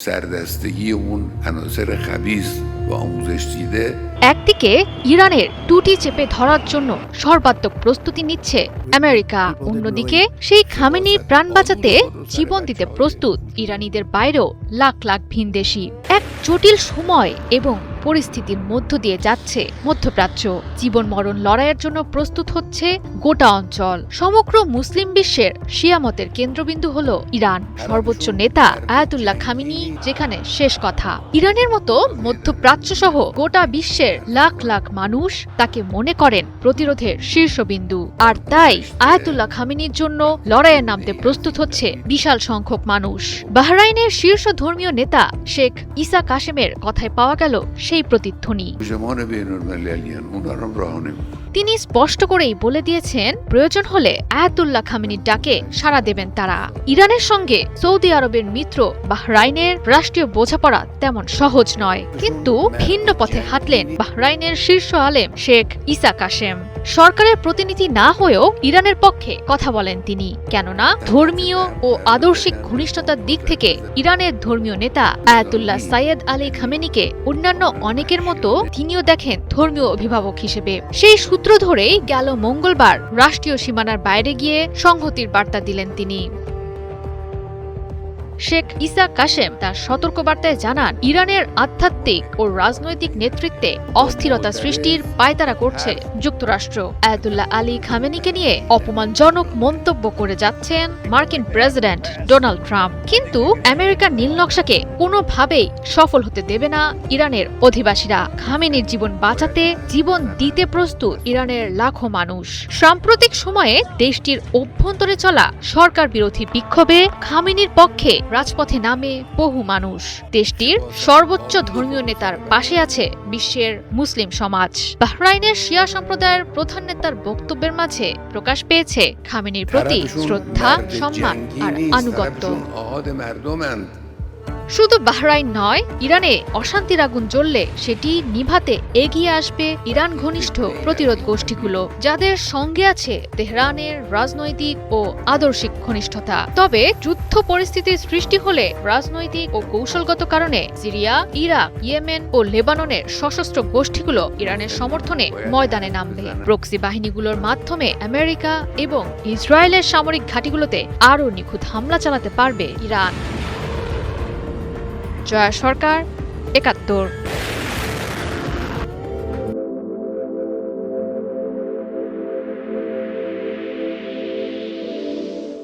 سردستگی اون عناصر خبیث و آموزش دیده একদিকে ইরানের টুটি চেপে ধরার জন্য সর্বাত্মক প্রস্তুতি নিচ্ছে আমেরিকা, অন্যদিকে সেই খামেনির প্রাণ বাঁচাতে জীবন দিতে প্রস্তুত ইরানিদের বাইরেও লাখ লাখ ভিনদেশী। এক জটিল সময় এবং পরিস্থিতির মধ্য দিয়ে যাচ্ছে মধ্যপ্রাচ্য। জীবন মরণ লড়াইয়ের জন্য প্রস্তুত হচ্ছে গোটা অঞ্চল। সমগ্র মুসলিম বিশ্বের শিয়ামতের কেন্দ্রবিন্দু হল ইরান। সর্বোচ্চ নেতা আয়াতুল্লাহ খামেনি যেখানে শেষ কথা। ইরানের মতো মধ্যপ্রাচ্য সহ গোটা বিশ্বের লাখ লাখ মানুষ তাকে মনে করেন প্রতিরোধের শীর্ষবিন্দু। আর তাই আয়াতুল্লাহ খামেনির জন্য লড়াইয়ে নামতে প্রস্তুত হচ্ছে বিশাল সংখ্যক মানুষ। বাহরাইনের শীর্ষ ধর্মীয় নেতা শেখ ইসা কাশেমের কথায় পাওয়া গেল সেই প্রতিধ্বনি। তিনি স্পষ্ট করেই বলে দিয়েছেন, প্রয়োজন হলে আয়াতুল্লাহ খামেনির ডাকে সাড়া দেবেন তারা। ইরানের সঙ্গে সৌদি আরবের মিত্র বাহরাইনের রাষ্ট্রীয় বোঝাপড়া তেমন সহজ নয়, কিন্তু ভিন্ন পথে হাঁটলেন বাহরাইনের শীর্ষ আলেম শেখ ইসা কাশেম। সরকারের প্রতিনিধি না হয়েও ইরানের পক্ষে কথা বলেন তিনি, কেননা ধর্মীয় ও আদর্শিক ঘনিষ্ঠতার দিক থেকে ইরানের ধর্মীয় নেতা আয়াতুল্লাহ সাইয়েদ আলী খামেনিকে অন্যান্য অনেকের মতো তিনিও দেখেন ধর্মীয় অভিভাবক হিসেবে। সেই সূত্র ধরেই গেল মঙ্গলবার রাষ্ট্রীয় সীমানার বাইরে গিয়ে সংহতির বার্তা দিলেন তিনি। শেখ ইসা কাশেম তার সতর্কবার্তায় জানান, ইরানের আধ্যাত্মিক ও রাজনৈতিক নেতৃত্বে অস্থিরতা সৃষ্টির পায়তারা করছে যুক্তরাষ্ট্র। আয়াতুল্লাহ আলী খামেনিকে নিয়ে অপমানজনক মন্তব্য করে যাচ্ছেন মার্কিন প্রেসিডেন্ট ডোনাল্ড ট্রাম্প। কিন্তু আমেরিকার নীলনকশাকে কোনোভাবেই সফল হতে দেবে না ইরানের অধিবাসীরা। খামেনির জীবন বাঁচাতে জীবন দিতে প্রস্তুত ইরানের লাখো মানুষ। সাম্প্রতিক সময়ে দেশটির অভ্যন্তরে চলা সরকার বিরোধী বিক্ষোভে খামেনির পক্ষে রাজপথে নামে বহু মানুষ। দেশটির সর্বোচ্চ ধর্মীয় নেতার পাশে আছে বিশ্বের মুসলিম সমাজ। বাহরাইনের শিয়া সম্প্রদায়ের প্রধান নেতার বক্তব্যের মাঝে প্রকাশ পেয়েছে খামেনির প্রতি শ্রদ্ধা, সম্মান আর আনুগত্য। শুধু বাহরাইন নয়, ইরানে অশান্তির আগুন জ্বললে সেটি নিভাতে এগিয়ে আসবে ইরান ঘনিষ্ঠ প্রতিরোধ গোষ্ঠীগুলো, যাদের সঙ্গে আছে তেহরানের রাজনৈতিক ও আদর্শিক ঘনিষ্ঠতা। তবে যুদ্ধ পরিস্থিতির সৃষ্টি হলে রাজনৈতিক ও কৌশলগত কারণে সিরিয়া, ইরাক, ইয়েমেন ও লেবাননের সশস্ত্র গোষ্ঠীগুলো ইরানের সমর্থনে ময়দানে নামবে। প্রক্সি বাহিনীগুলোর মাধ্যমে আমেরিকা এবং ইসরায়েলের সামরিক ঘাঁটিগুলোতে আরও নিখুঁত হামলা চালাতে পারবে ইরান। জয়া সরকার, ৭১।